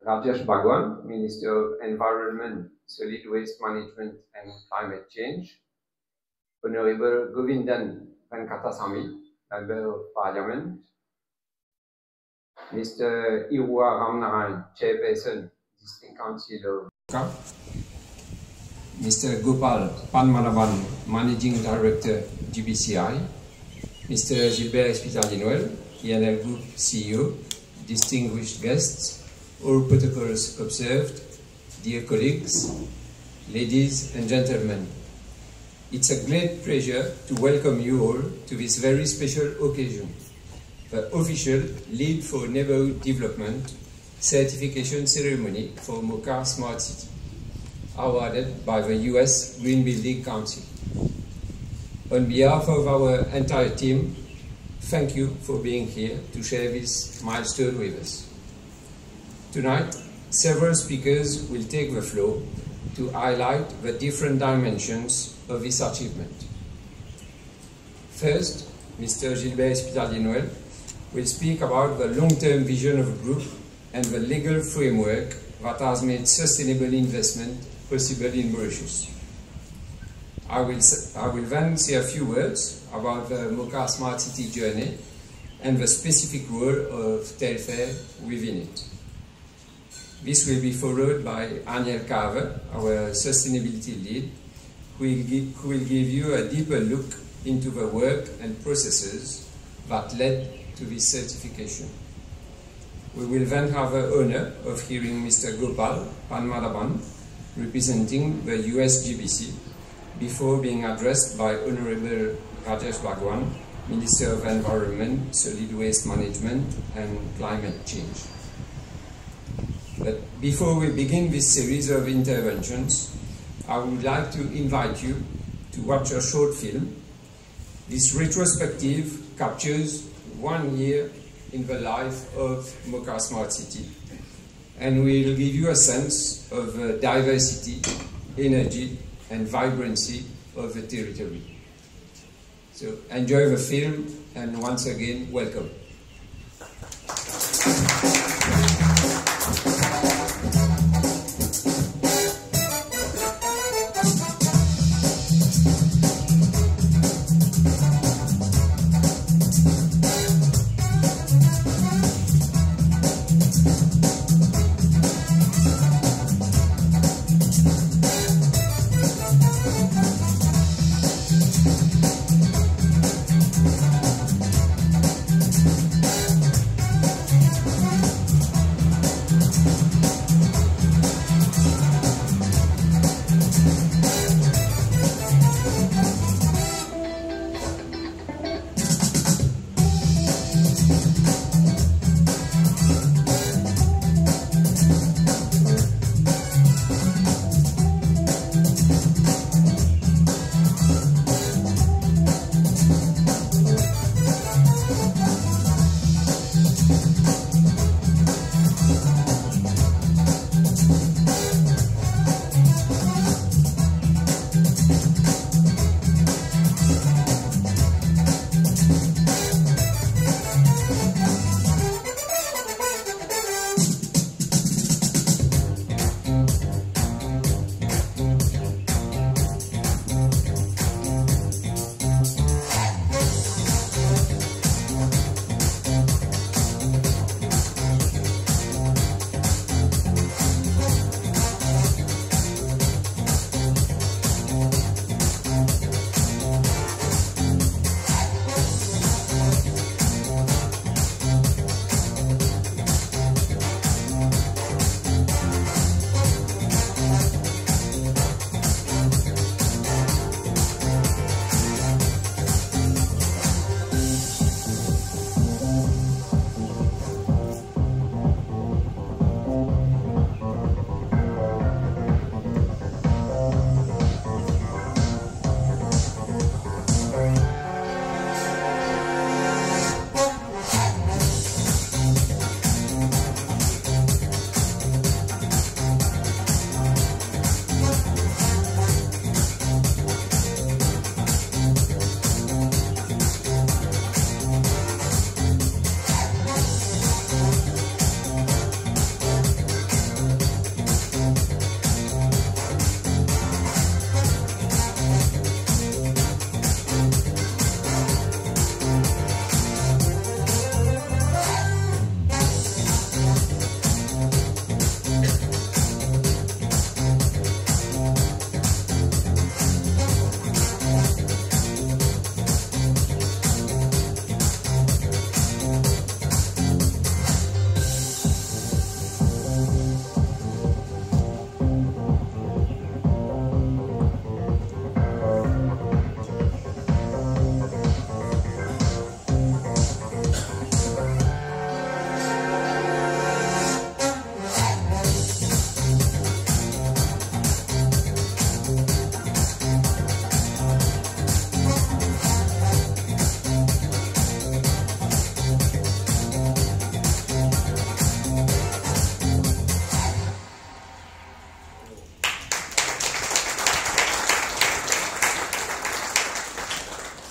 Rajesh Bhagwan, Minister of Environment, Solid Waste Management and Climate Change, Honorable Govindan Venkatasamy, Member of Parliament, Mr. Irwa Ramnarayan, Chairperson, District Council of Moka, Mr. Gopal Padmanabhan, Managing Director, GBCI, Mr. Gilbert Espitalier-Noël, ENL Group CEO, distinguished guests, all protocols observed, dear colleagues, ladies and gentlemen. It's a great pleasure to welcome you all to this very special occasion, the official LEED for Neighborhood Development certification ceremony for Moka Smart City, awarded by the US Green Building Council. On behalf of our entire team, thank you for being here to share this milestone with us. Tonight, several speakers will take the floor to highlight the different dimensions of this achievement. First, Mr. Gilbert Espitalier-Noël will speak about the long-term vision of the group and the legal framework that has made sustainable investment possible in Mauritius. I will then say a few words about the Moka Smart City journey and the specific role of Telfair within it. This will be followed by Aniel Carver, our sustainability lead, who will give you a deeper look into the work and processes that led to this certification. We will then have the honor of hearing Mr. Gopal Padmanabhan, representing the US GBC, before being addressed by Honorable Rajesh Bhagwan, Minister of Environment, Solid Waste Management and Climate Change. But before we begin this series of interventions, I would like to invite you to watch a short film. This retrospective captures 1 year in the life of Moka Smart City and will give you a sense of the diversity, energy and vibrancy of the territory. So enjoy the film and once again, welcome.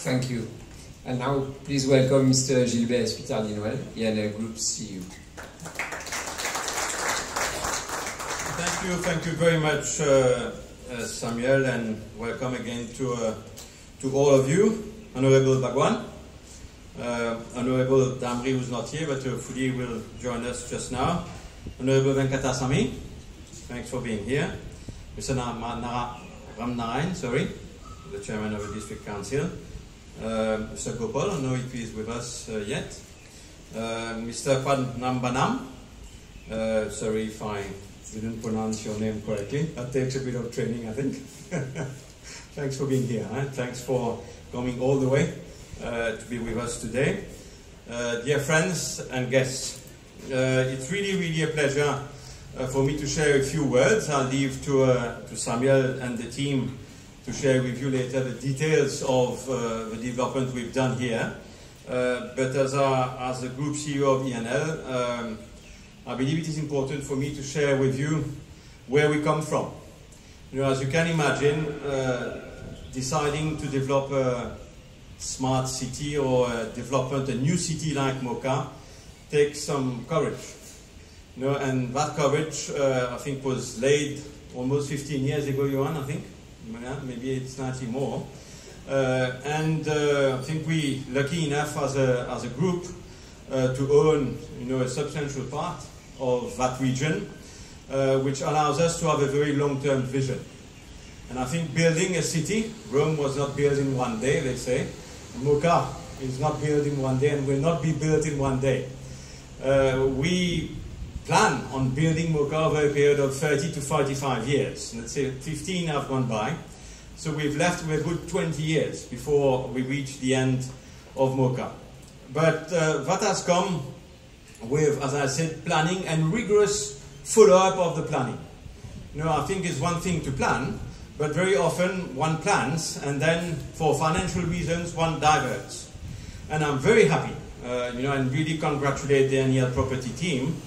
Thank you. And now, please welcome Mr. Gilbert Spitali-Noël, INL Group CEO. Thank you very much, Samuel, and welcome again to all of you. Honorable Bagwan, Honorable Damri, who's not here, but hopefully will join us just now. Honorable Venkatasamy, thanks for being here. Mr. Ramnarayan, the Chairman of the District Council. Mr. Gopal, I don't know if he is with us yet. Mr. Padnambanam, sorry if I didn't pronounce your name correctly. That takes a bit of training, I think. Thanks for being here. Thanks for coming all the way to be with us today. Dear friends and guests, it's really a pleasure for me to share a few words. I'll leave to Samuel and the team to share with you later the details of the development we've done here. But as the Group CEO of INL, I believe it is important for me to share with you where we come from. You know, as you can imagine, deciding to develop a smart city or a new city like Moka takes some courage. You know, and that courage, I think, was laid almost 15 years ago, Johan, I think. Maybe it's slightly more. I think we lucky enough as a group to own, you know, a substantial part of that region, which allows us to have a very long-term vision. And I think building a city, Rome was not built in one day, let's say. Moka is not built in one day and will not be built in one day. We plan on building Moka over a period of 30 to 45 years. Let's say 15 have gone by. So we've left with a good 20 years before we reach the end of Moka. But that has come with, as I said, planning and rigorous follow-up of the planning. You know, I think it's one thing to plan, but very often one plans and then for financial reasons one diverts. And I'm very happy, you know, and really congratulate the NEL property team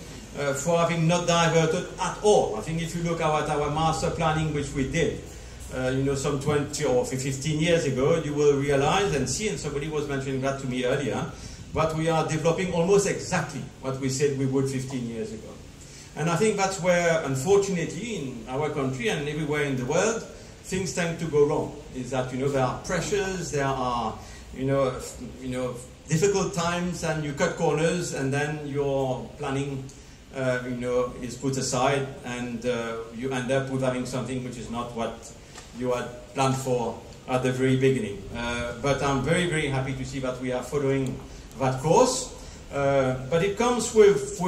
for having not diverted at all. I think if you look at our master planning, which we did, you know, some 20 or 15 years ago, you will realize and see, and somebody was mentioning that to me earlier, but we are developing almost exactly what we said we would 15 years ago. And I think that's where, unfortunately, in our country and everywhere in the world, things tend to go wrong. Is that, you know, there are pressures, there are, you know, difficult times, and you cut corners, and then your planning, you know, is put aside, and you end up with having something which is not what you had planned for at the very beginning. But I'm very happy to see that we are following that course. But it comes with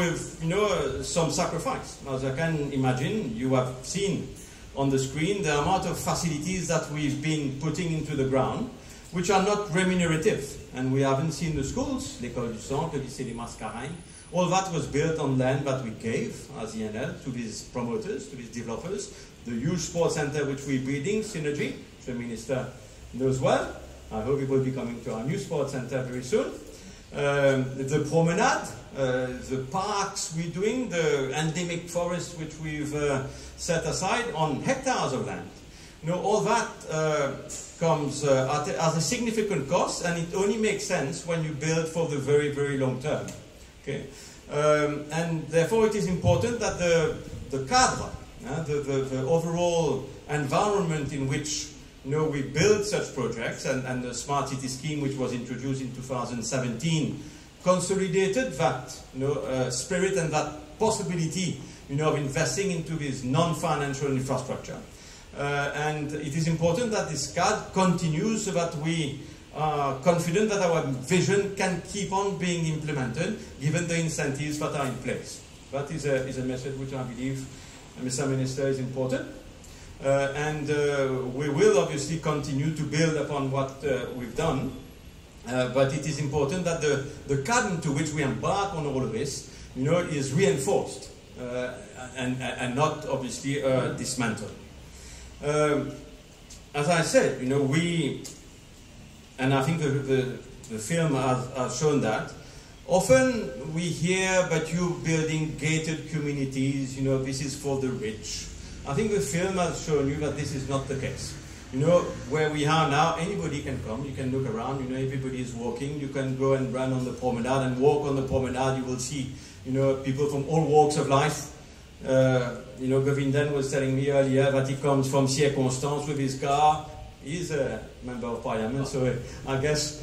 you know, some sacrifice. As I can imagine, you have seen on the screen the amount of facilities that we've been putting into the ground, which are not remunerative. And we haven't seen the schools, l'École du Centre, le Lycée des Mascareignes. All that was built on land that we gave as INL to these promoters, to these developers. The huge sports center which we're building, Synergy, which the Minister knows well. I hope he will be coming to our new sports center very soon. The promenade, the parks we're doing, the endemic forest which we've set aside on hectares of land. You know, all that comes at a significant cost, and it only makes sense when you build for the very long term. Okay, and therefore it is important that the cadre, the overall environment in which, you know, we build such projects, and the Smart City Scheme, which was introduced in 2017, consolidated that, you know, spirit and that possibility, you know, of investing into this non-financial infrastructure. And it is important that this CAD continues so that we are confident that our vision can keep on being implemented given the incentives that are in place. That is a message which I believe, Mr. Minister, is important. And we will obviously continue to build upon what we've done. But it is important that the cadre to which we embark on all of this, you know, is reinforced and not obviously dismantled. As I said, you know, and I think the film has shown that. Often we hear, but you building gated communities, you know, this is for the rich. I think the film has shown you that this is not the case. You know, where we are now, anybody can come, you can look around, you know, everybody is walking, you can go and run on the promenade and walk on the promenade, you will see, you know, people from all walks of life. You know, Govindan was telling me earlier that he comes from Circonstance with his car. He's a member of parliament, so I guess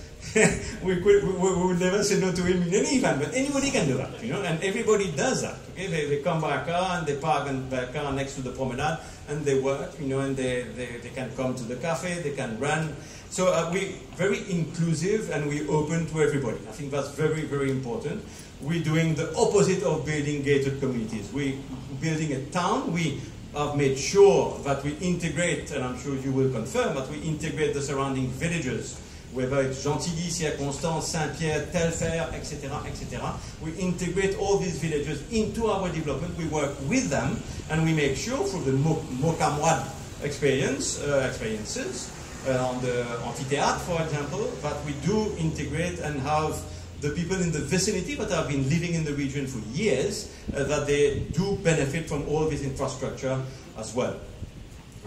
we would never say no to him in any event, but anybody can do that, you know, and everybody does that, okay? They come by a car and they park their car next to the promenade and they work, you know, and they can come to the cafe, they can run. So we're very inclusive and we're open to everybody. I think that's very, very important. We're doing the opposite of building gated communities. We're building a town. We have made sure that we integrate, and I'm sure you will confirm, that we integrate the surrounding villages, whether it's Gentilly, Circonstance, Saint-Pierre, Telfair, etc., etc. We integrate all these villages into our development. We work with them, and we make sure through the Moka experiences, on the amphitheatre, for example, that we do integrate and have the people in the vicinity that have been living in the region for years, that they do benefit from all this infrastructure as well.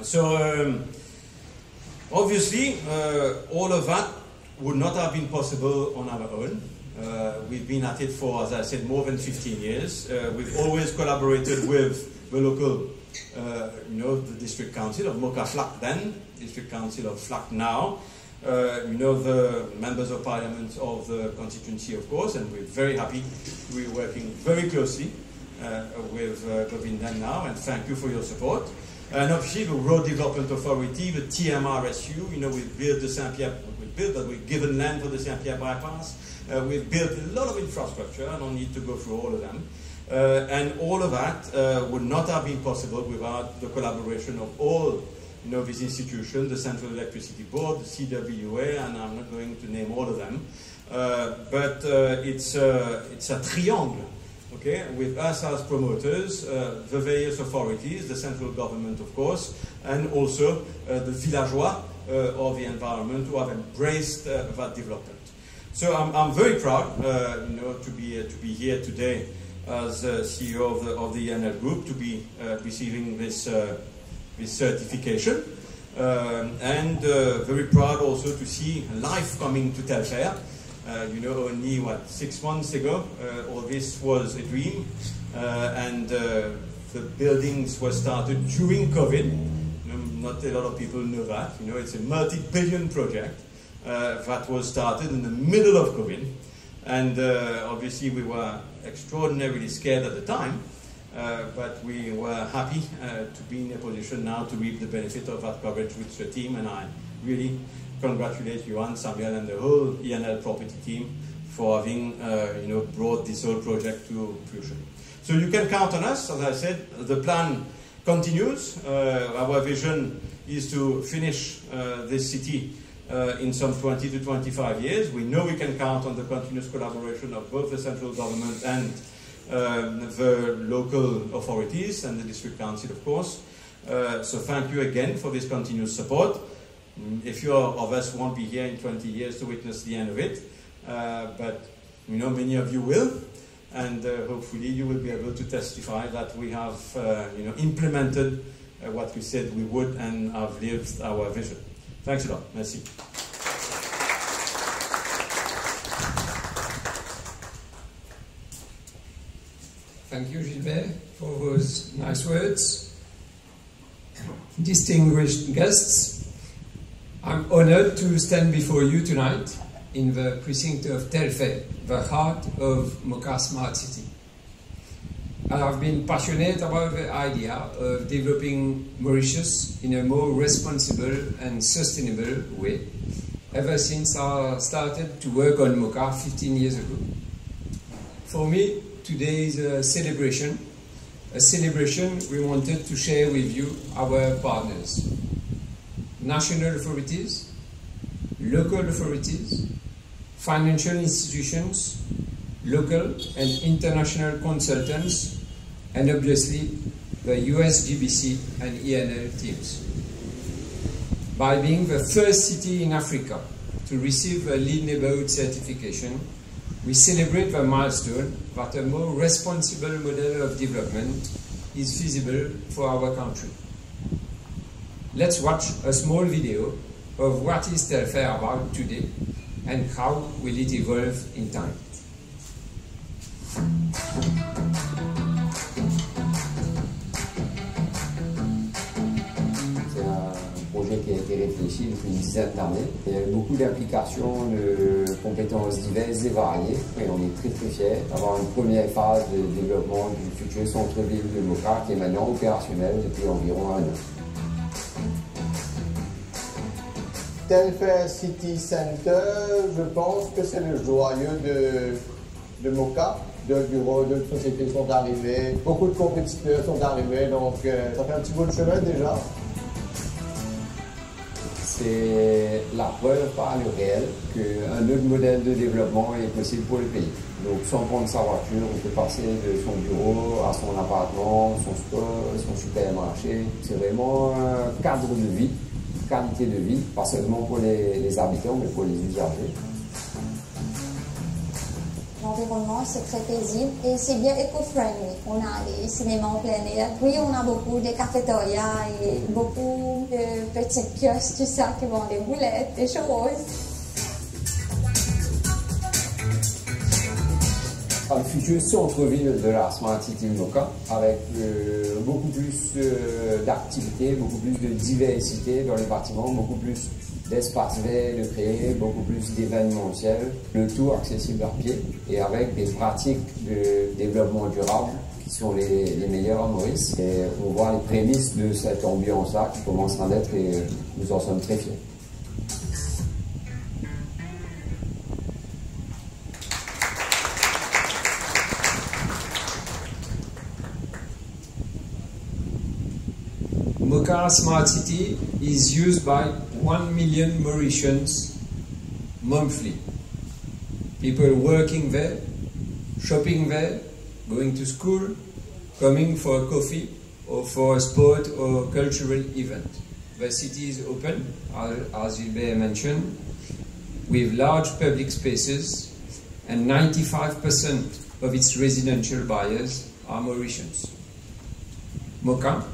So obviously, all of that would not have been possible on our own. We've been at it for, as I said, more than 15 years. We've always collaborated with the local, you know, the district council of Moka Flak then, district council of Flak now, you know, the members of parliament of the constituency, of course, and we're very happy. We're working very closely with Govindan now, and thank you for your support. And obviously the Road Development Authority, the TMRSU, you know, we've built the Saint-Pierre, we've given land for the Saint-Pierre bypass. We've built a lot of infrastructure. I don't need to go through all of them. And all of that would not have been possible without the collaboration of all, you know, these institutions, the Central Electricity Board, the CWA, and I'm not going to name all of them. But it's a triangle, okay, with us as promoters, the various authorities, the central government, of course, and also the villageois of the environment who have embraced that development. So I'm very proud, you know, to be here today as CEO of the ENL Group, to be receiving this certification, and very proud also to see life coming to Telfair. You know, only, 6 months ago, all this was a dream, and the buildings were started during COVID. You know, not a lot of people know that. You know, it's a multi-billion project that was started in the middle of COVID, and obviously we were extraordinarily scared at the time, but we were happy to be in a position now to reap the benefit of that coverage with the team, and I really congratulate Johan, Samuel, and the whole ENL property team for having you know, brought this whole project to fruition. So you can count on us. As I said, the plan continues. Our vision is to finish this city in some 20 to 25 years. We know we can count on the continuous collaboration of both the central government and the local authorities and the district council, of course. So thank you again for this continuous support. A few of us won't be here in 20 years to witness the end of it, but you know, many of you will, and hopefully you will be able to testify that we have you know, implemented what we said we would and have lived our vision. Thanks a lot. Merci. Thank you, Gilbert, for those nice words. Distinguished guests, I'm honored to stand before you tonight in the precinct of Telfair, the heart of Moka Smart City. I've been passionate about the idea of developing Mauritius in a more responsible and sustainable way ever since I started to work on Moka 15 years ago. For me, today is a celebration we wanted to share with you, our partners. National authorities, local authorities, financial institutions, local and international consultants, and obviously the US GBC and ENL teams. By being the first city in Africa to receive a LEED neighborhood certification, we celebrate the milestone that a more responsible model of development is feasible for our country. Let's watch a small video of what is Telfair about today and how will it evolve in time. C'est un projet qui a été réfléchi depuis une dizaine d'années. Il y a beaucoup d'applications de compétences diverses et variées et on est très fiers d'avoir une première phase de développement du futur centre-ville de Moka qui est maintenant opérationnel depuis environ un an. Telfair City Center, je pense que c'est le joyeux de Moka. D'autres bureaux, d'autres sociétés sont arrivés, beaucoup de compétiteurs sont arrivés, donc ça fait un petit bout de chemin déjà. C'est la preuve par le réel qu'un autre modèle de développement est possible pour le pays. Donc sans prendre sa voiture, on peut passer de son bureau à son appartement, son store, son supermarché. C'est vraiment un cadre de vie, qualité de vie, pas seulement pour les habitants, mais pour les usagers. L'environnement, c'est très paisible et c'est bien éco-friendly. On a les cinémas en plein air. Oui, on a beaucoup de cafétérias et beaucoup de petits kiosques, tout ça, qui vendent des boulettes, des choses. Le futur centre-ville de la Smart City Moka, avec beaucoup plus d'activités, beaucoup plus de diversité dans les bâtiments, beaucoup plus d'espaces verts de créer, beaucoup plus d'événementiels, le tout accessible à pied et avec des pratiques de développement durable qui sont les meilleures à Maurice. Et on voit les prémices de cette ambiance-là qui commence à naître et nous en sommes très fiers. Moka Smart City is used by 1 million Mauritians monthly. People working there, shopping there, going to school, coming for a coffee or for a sport or cultural event. The city is open, as Gilbert mentioned, with large public spaces, and 95% of its residential buyers are Mauritians. Moka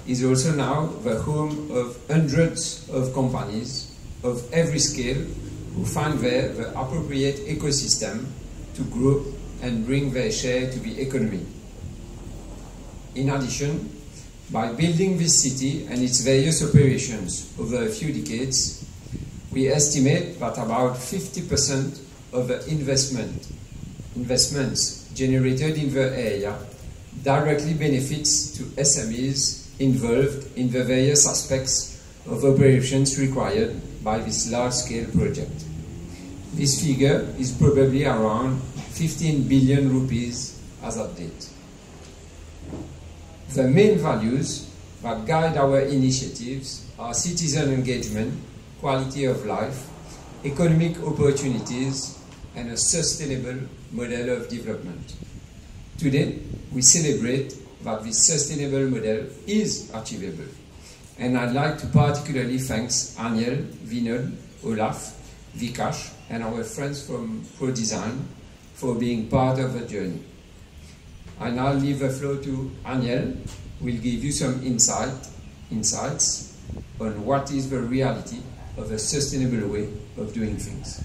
is also now the home of hundreds of companies of every scale who find there the appropriate ecosystem to grow and bring their share to the economy. In addition, by building this city and its various operations over a few decades, we estimate that about 50% of the investments generated in the area directly benefits to SMEs involved in the various aspects of operations required by this large-scale project. This figure is probably around 15 billion rupees as of date. The main values that guide our initiatives are citizen engagement, quality of life, economic opportunities, and a sustainable model of development. Today, we celebrate that this sustainable model is achievable. And I'd like to particularly thank Aniel, Vinod, Olaf, Vikash, and our friends from ProDesign for being part of the journey. I now leave the floor to Aniel, who will give you some insights on what is the reality of a sustainable way of doing things.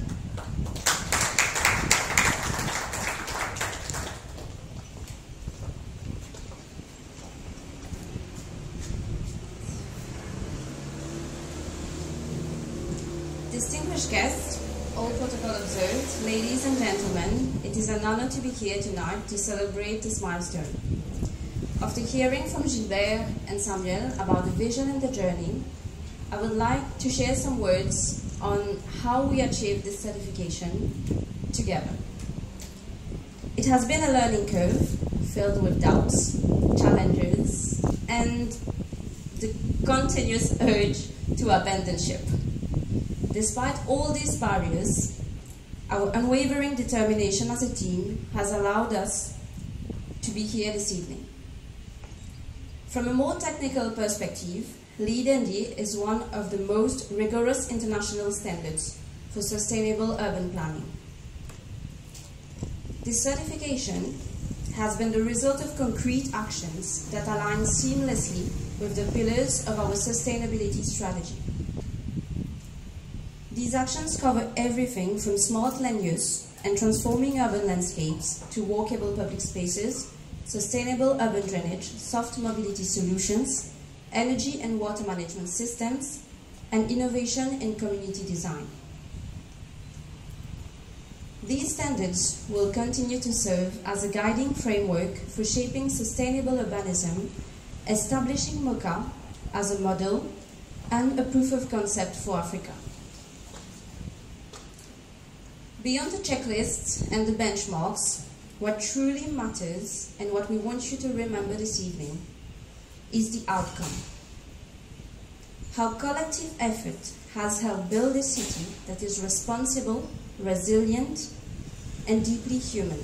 Distinguished guests, all protocol observed, ladies and gentlemen, it is an honor to be here tonight to celebrate this milestone. After hearing from Gilbert and Samuel about the vision and the journey, I would like to share some words on how we achieved this certification together. It has been a learning curve filled with doubts, challenges, and the continuous urge to abandon ship. Despite all these barriers, our unwavering determination as a team has allowed us to be here this evening. From a more technical perspective, LEED is one of the most rigorous international standards for sustainable urban planning. This certification has been the result of concrete actions that align seamlessly with the pillars of our sustainability strategy. These actions cover everything from smart land use and transforming urban landscapes to walkable public spaces, sustainable urban drainage, soft mobility solutions, energy and water management systems, and innovation in community design. These standards will continue to serve as a guiding framework for shaping sustainable urbanism, establishing Moka as a model and a proof of concept for Africa. Beyond the checklists and the benchmarks, what truly matters and what we want you to remember this evening is the outcome. How collective effort has helped build a city that is responsible, resilient, and deeply human.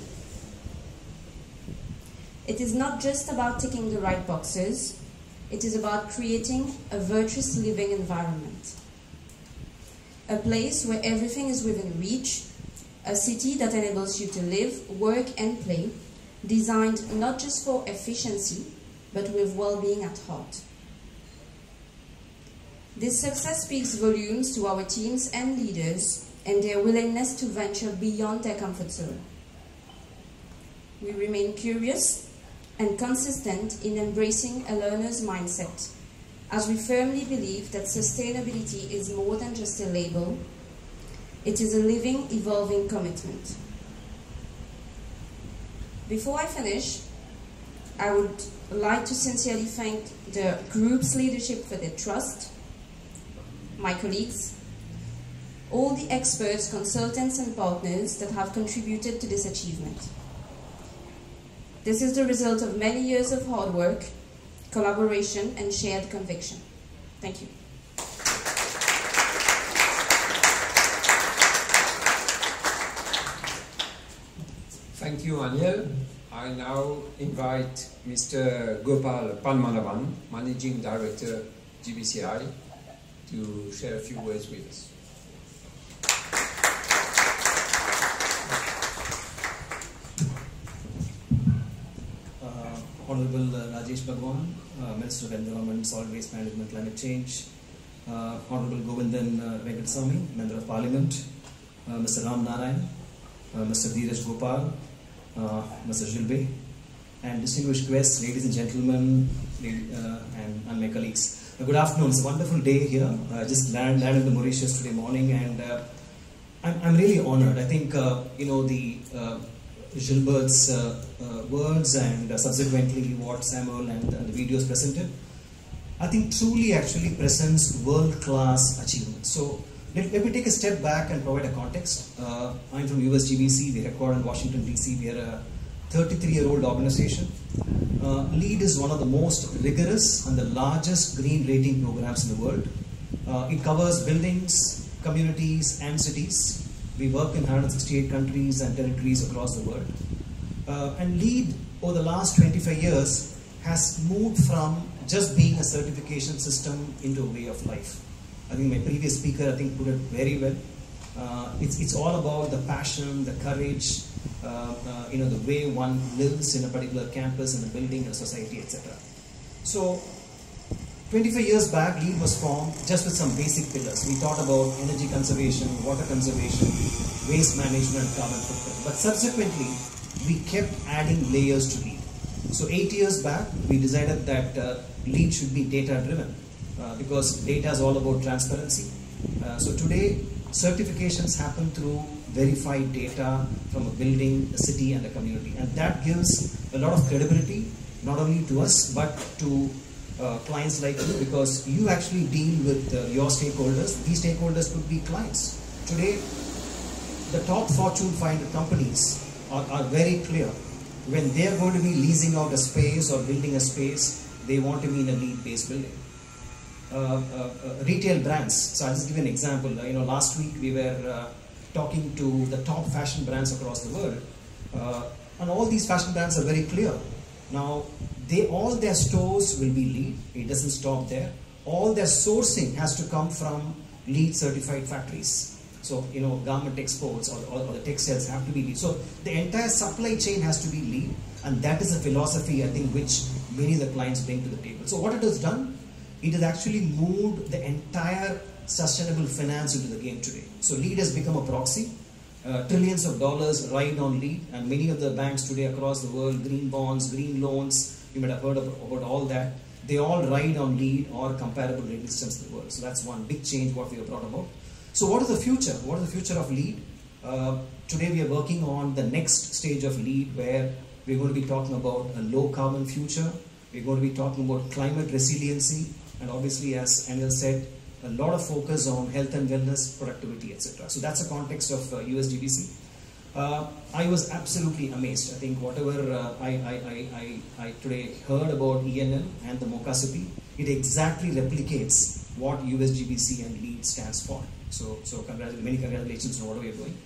It is not just about ticking the right boxes, it is about creating a virtuous living environment. A place where everything is within reach, a city that enables you to live, work, and play, designed not just for efficiency, but with well-being at heart. This success speaks volumes to our teams and leaders and their willingness to venture beyond their comfort zone. We remain curious and consistent in embracing a learner's mindset, as we firmly believe that sustainability is more than just a label. It is a living, evolving commitment. Before I finish, I would like to sincerely thank the group's leadership for their trust, my colleagues, all the experts, consultants, and partners that have contributed to this achievement. This is the result of many years of hard work, collaboration, and shared conviction. Thank you. Thank you, Aniel. I now invite Mr. Gopal Padmanabhan, Managing Director, GBCI, to share a few words with us. Honorable Rajesh Bhagwan, Minister of Environment, Solid Waste Management, Climate Change, Honorable Govindan Venkatasamy, Member of Parliament, Mr. Ram Narayan, Mr. Dheeraj Gopal, Mr. Gilbey, and distinguished guests, ladies and gentlemen, and my colleagues. Good afternoon. It's a wonderful day here. I just landed in Mauritius today morning, and I'm really honored. I think the Gilbert's words and subsequently what Samuel and the videos presented, I think truly actually presents world-class achievements. So let me take a step back and provide a context. I'm from USGBC. We headquartered in Washington, DC. We are a 33-year-old organization. LEED is one of the most rigorous and the largest green rating programs in the world. It covers buildings, communities, and cities. We work in 168 countries and territories across the world. And LEED, over the last 25 years, has moved from just being a certification system into a way of life. I think my previous speaker, I think, put it very well. It's all about the passion, the courage, the way one lives in a particular campus, in a building, in a society, etc. So, 25 years back, LEED was formed just with some basic pillars. We thought about energy conservation, water conservation, waste management, carbon footprint. But subsequently, we kept adding layers to LEED. So 8 years back, we decided that LEED should be data-driven because data is all about transparency. So today, certifications happen through verified data from a building, a city, and a community. And that gives a lot of credibility, not only to us, but to clients like you, because you actually deal with your stakeholders. These stakeholders could be clients. Today, the top Fortune 500 companies are very clear. When they are going to be leasing out a space or building a space, they want to be in a LEED-based building. Retail brands. So I'll just give you an example. Last week we were talking to the top fashion brands across the world, and all these fashion brands are very clear. Now, all their stores will be LEED. It doesn't stop there. All their sourcing has to come from LEED certified factories. So, garment exports or the textiles have to be LEED. So the entire supply chain has to be LEED. And that is a philosophy, I think, which many of the clients bring to the table. So what it has done, it has actually moved the entire sustainable finance into the game today. So LEED has become a proxy. Trillions of dollars ride on LEED, and many of the banks today across the world, green bonds, green loans, you might have heard about all that. They all ride on LEED or comparable rating systems in the world. So that's one big change what we have brought about. So what is the future? What is the future of LEED? Today we are working on the next stage of LEED, where we're going to be talking about a low carbon future. We're going to be talking about climate resiliency, and obviously, as Anil said, a lot of focus on health and wellness, productivity, etc. So that's the context of USGBC. I was absolutely amazed. I think whatever I today heard about ENL and the Moka city, it exactly replicates what USGBC and LEED stands for. So many congratulations on what we are doing.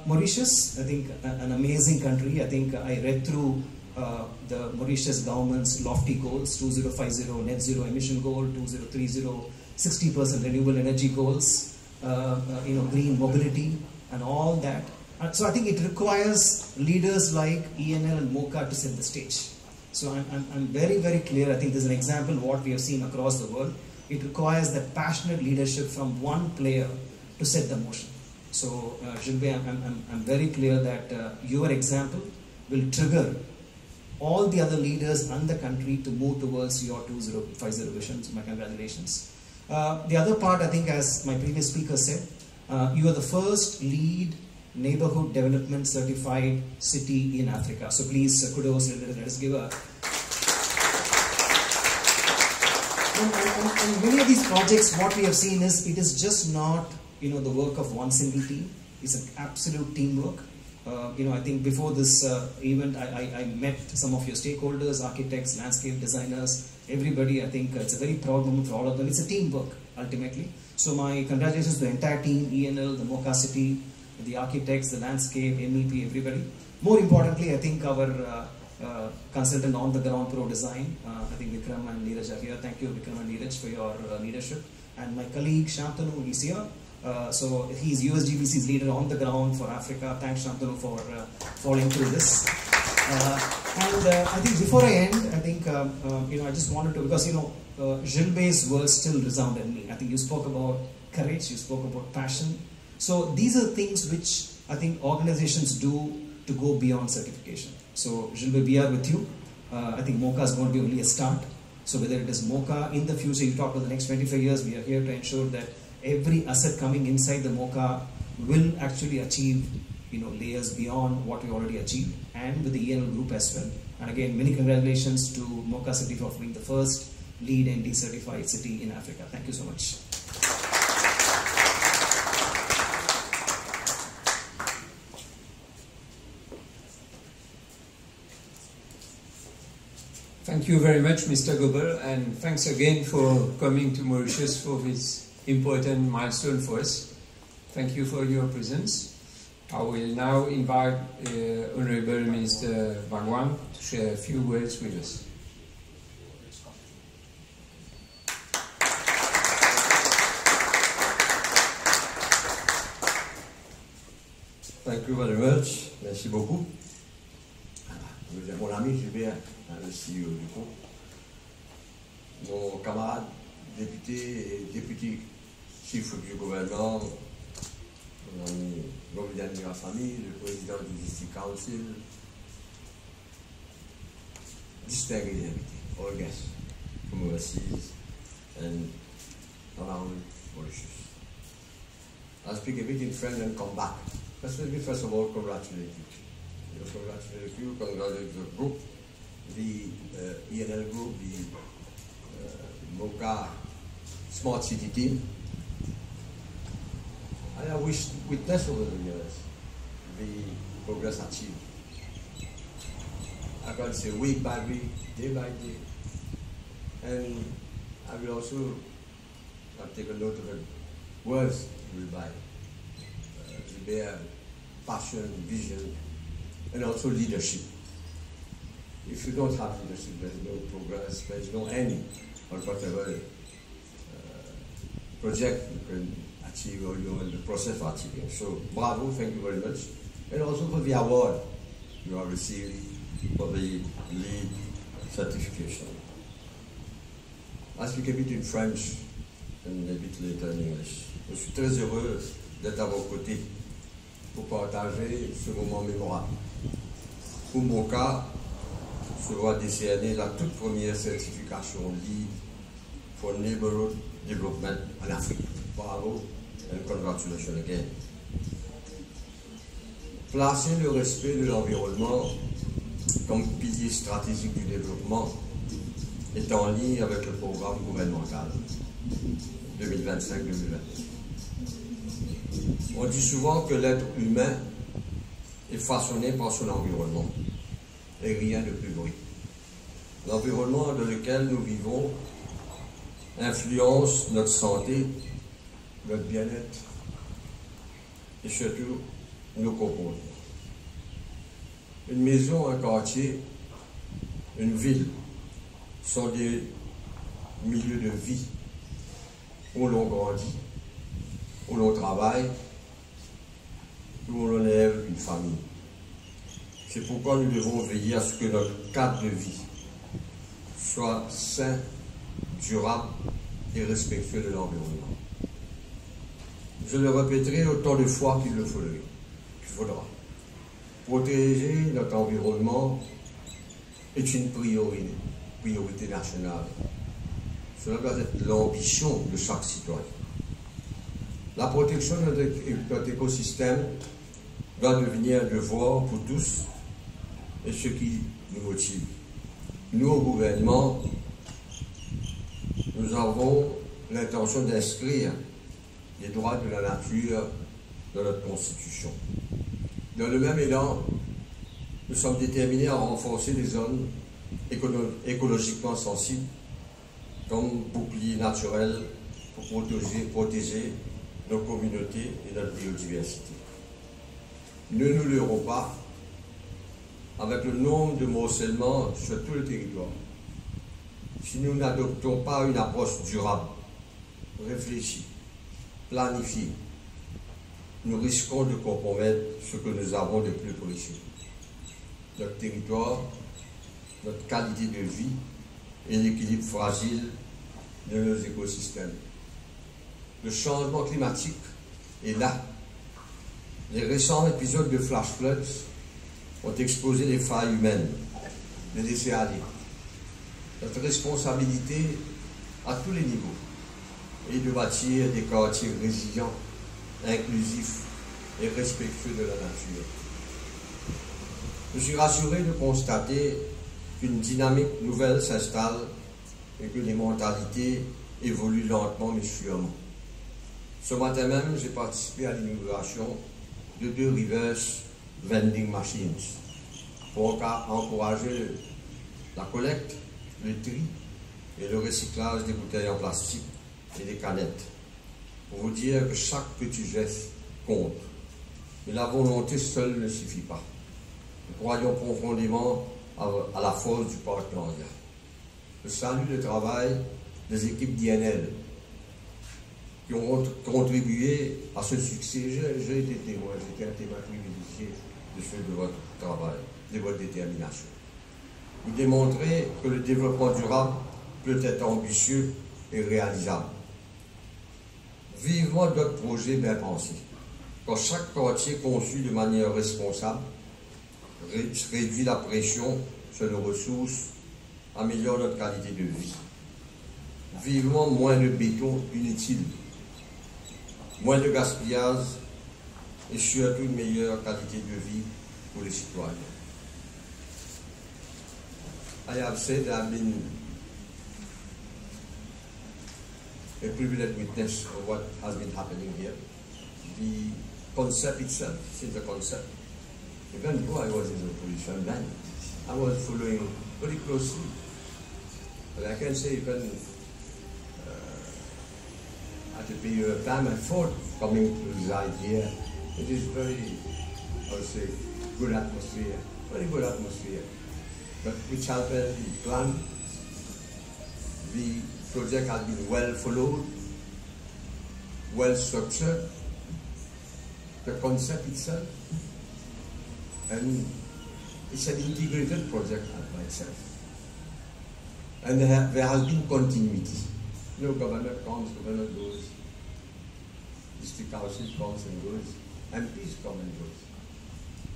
Mauritius, I think an amazing country. I think I read through the Mauritius government's lofty goals: 2050 net zero emission goal, 2030 60% renewable energy goals, green mobility and all that. So I think it requires leaders like ENL and Moka to set the stage. So I'm very, very clear. I think there's an example of what we have seen across the world. It requires the passionate leadership from one player to set the motion. So Gilbert, I'm very clear that your example will trigger all the other leaders and the country to move towards your 2050 vision. So my congratulations. The other part, I think, as my previous speaker said, you are the first LEED neighborhood development certified city in Africa. So please, kudos, let us give a... And many of these projects, what we have seen is, it is just not, the work of one single team. It's an absolute teamwork. I think before this event, I met some of your stakeholders, architects, landscape designers, everybody. I think it's a very proud moment for all of them. It's a teamwork, ultimately. So my congratulations to the entire team, ENL, the Moka city, the architects, the landscape, MEP, everybody. More importantly, I think our consultant on the ground pro design, I think Vikram and Neeraj are here. Thank you, Vikram and Neeraj, for your leadership. And my colleague Shantanu is here. So he's USGBC's leader on the ground for Africa. Thanks, Shantanu, for following through this. I think before I end, I think I just wanted to, because Gilbert's words still resound in me. I think you spoke about courage, you spoke about passion. So these are things which I think organizations do to go beyond certification. So Gilbert, we are with you. I think Moka is going to be only a start. So whether it is Moka in the future, you talk about the next 25 years, we are here to ensure that every asset coming inside the Moka will actually achieve layers beyond what we already achieved, and with the ENL group as well. And again, many congratulations to Moka City for being the first LEED ND certified city in Africa. Thank you so much. Thank you very much, Mr. Goebel, and thanks again for coming to Mauritius for this important milestone for us. Thank you for your presence. I will now invite Honorable Minister Bhagwan to share a few words with us. Thank you very much. Merci beaucoup. Mon ami Gilbert, le CEO du groupe, mon camarade député et député chief du gouvernement, mon ami Govidan de la famille, le président du District Council, distingués invités, all guests from overseas and around Mauritius. I'll speak a bit in French and come back. Let me first of all congratulate you. Congratulate you, congratulate the group, the ENL group, the Moka Smart City team. And I wish witness over the years the progress achieved. I can say week by week, day by day. And I will also take a note of the words used by their passion, vision, and also leadership. If you don't have leadership, there's no progress, there's no end on whatever project you can achieve or you're in the process of achieving. So bravo, thank you very much. And also for the award you have received for the LEED certification. I speak a bit in French and a bit later in English. Je suis très heureux d'être à vos côtés pour partager ce moment mémorable. Pour Moka, se voit décerner la toute première certification LEED for Neighborhood Development en Afrique. Bravo and congratulations again. Placer le respect de l'environnement comme pilier stratégique du développement est en ligne avec le programme gouvernemental 2025-2020. On dit souvent que l'être humain est façonné par son environnement et rien de plus vrai. L'environnement dans lequel nous vivons influence notre santé, notre bien-être et surtout nos comportements. Une maison, un quartier, une ville sont des milieux de vie où l'on grandit, où l'on travaille, où l'on élève une famille. C'est pourquoi nous devons veiller à ce que notre cadre de vie soit sain, durable et respectueux de l'environnement. Je le répéterai autant de fois qu'il le faudra. Protéger notre environnement est une priorité nationale. Cela doit être l'ambition de chaque citoyen. La protection de notre écosystème doit devenir un devoir pour tous et ce qui nous motive. Nous, au gouvernement, nous avons l'intention d'inscrire les droits de la nature dans notre Constitution. Dans le même élan, nous sommes déterminés à renforcer les zones écologiquement sensibles comme boucliers naturels pour protéger nos communautés et notre biodiversité. Ne nous leurrons pas, avec le nombre de morcellements sur tout le territoire, si nous n'adoptons pas une approche durable, réfléchie, planifiée, nous risquons de compromettre ce que nous avons de plus précieux. Notre territoire, notre qualité de vie et l'équilibre fragile de nos écosystèmes. Le changement climatique est là. Les récents épisodes de flash floods ont exposé les failles humaines, de laisser aller. Notre responsabilité à tous les niveaux est de bâtir des quartiers résilients, inclusifs et respectueux de la nature. Je suis rassuré de constater qu'une dynamique nouvelle s'installe et que les mentalités évoluent lentement mais sûrement. Ce matin même, j'ai participé à l'inauguration de 2 reverse vending machines pour encourager la collecte, le tri et le recyclage des bouteilles en plastique et des canettes. Pour vous dire que chaque petit geste compte. Mais la volonté seule ne suffit pas. Nous croyons profondément à la force du partenariat. Je salue le travail des équipes d'INL qui ont contribué à ce succès. J'ai été témoin, j'étais un témoin privilégié de ce de votre travail, de votre détermination. Vous démontrez que le développement durable peut être ambitieux et réalisable. Vivement d'autres projets bien pensés. Quand chaque quartier conçu de manière responsable réduit la pression sur nos ressources, améliore notre qualité de vie. Vivement moins de béton inutile, moins de gaspillage et surtout une meilleure qualité de vie pour les citoyens. I have said I've been a privileged witness of what has been happening here. The concept itself, since the concept, even before I was in the position then, I was following very closely. But I can say even at a period of time I thought coming to this idea, it is very, I would say, good atmosphere, very good atmosphere. But which has been planned, the project has been well followed, well structured, the concept itself, and it's an integrated project by itself. And there has been continuity. You know, governor comes, governor goes, district council comes and goes, MPs come and goes.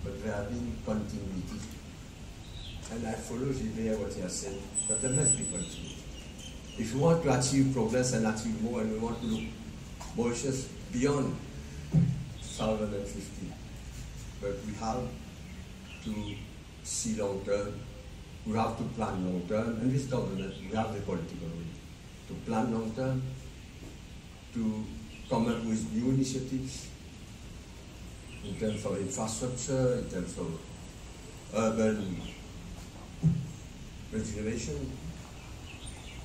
But there has been continuity. And I follow Gilbert what he has said, but there must be continuity. If we want to achieve progress and achieve more, and we want to look Mauritius beyond 2050, but we have to see long term, we have to plan long term, and this government, we have the political will to plan long term, to come up with new initiatives in terms of infrastructure, in terms of urban regeneration,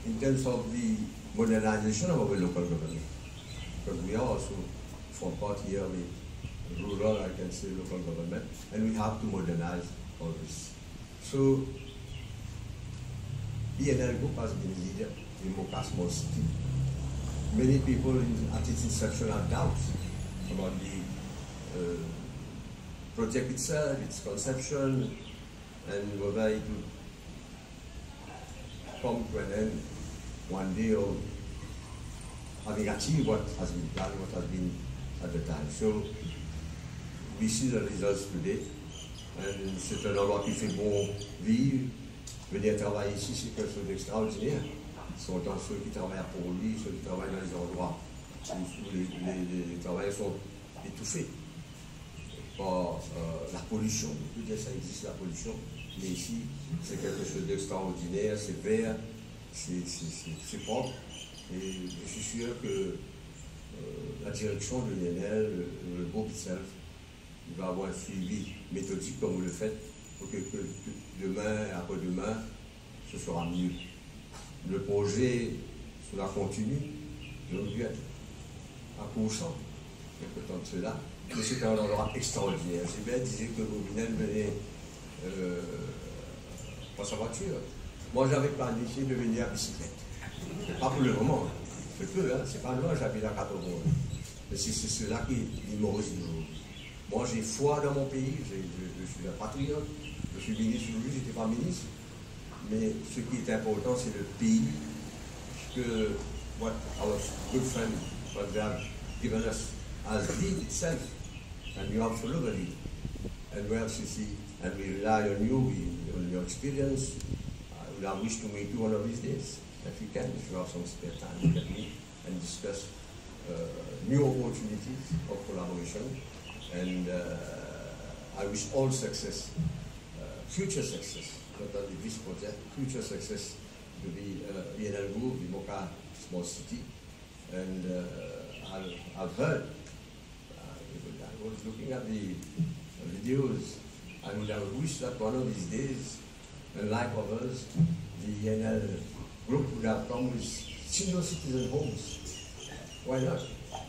in terms of the modernization of our local government. Because we are also from part here with rural, I can say, local government, and we have to modernize all this. So, ENL Group has been leader in Moka small city. Many people at its inception have doubts about the project itself, its conception, and whether it would come to an end one day or having achieved what has been done, what has been at the time. So we see the results today, and c'est un endroit qui fait bon vivre. Venir travailler ici, c'est quelque chose d'extraordinaire. Ce sont autant ceux qui travaillent pour lui, ceux qui travaillent dans les endroits où les travailleurs sont étouffés par la pollution. On peut dire que ça existe, la pollution, mais ici, c'est quelque chose d'extraordinaire, c'est vert, c'est propre. Et je suis sûr que la direction de l'INL, le groupe itself, il va avoir un suivi méthodique comme vous le faites, pour que demain et après-demain, ce sera mieux. Le projet, cela continue, donc dû être à pourcent, quelque temps de cela, mais c'est un endroit extraordinaire. Gilbert disait que Bobinel venait par sa voiture. Moi, j'avais planifié de venir à bicyclette. Pas pour le moment, je peux, hein, c'est pas loin, j'habite à 80. Mais c'est cela qui est Maurice Info. Moi, j'ai foi dans mon pays, je suis un patriote, je suis ministre aujourd'hui, je n'étais pas ministre. Mais ce qui est important, c'est le pays, que what our good friend, what they have given us as LEED itself, and you have followed the LEED. And well, you see, and we rely on you, on your experience. I would have wished to meet you one of these days, if you can, if you have some spare time, we can meet and discuss new opportunities of collaboration. And I wish all success, future success, not only this project, future success to the ENL Group, the Moka small city. And I've heard, I was looking at the videos, I would have wished that one of these days, unlike others, the ENL Group would have come with single citizen homes. Why not?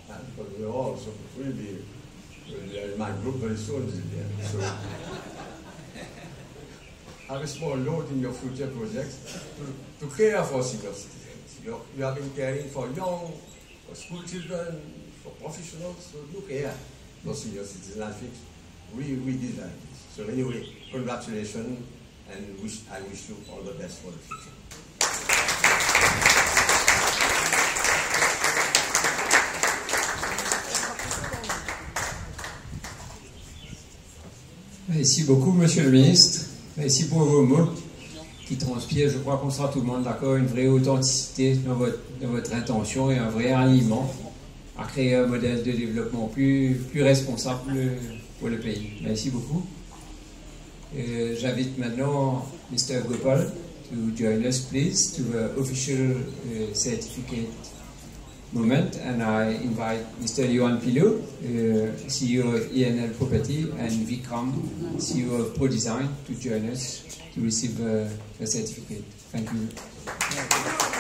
Because we're all, so it will be, my group very soon is there. So have a small note in your future projects to care for senior citizens. You have been caring for young, for school children, for professionals, so you care for senior citizens. I think we desire this. So anyway, congratulations, and I wish you all the best for the future. Merci beaucoup, Monsieur le Ministre. Merci pour vos mots qui transpirent. Je crois qu'on sera tout le monde d'accord, une vraie authenticité dans votre intention et un vrai alignement à créer un modèle de développement plus responsable pour le pays. Merci beaucoup. J'invite maintenant Mr. Gopal to join us, please, to the official certificate moment, and I invite Mr. Johan Pilot, CEO of ENL Property, and Vikram, CEO of ProDesign, to join us to receive the certificate. Thank you.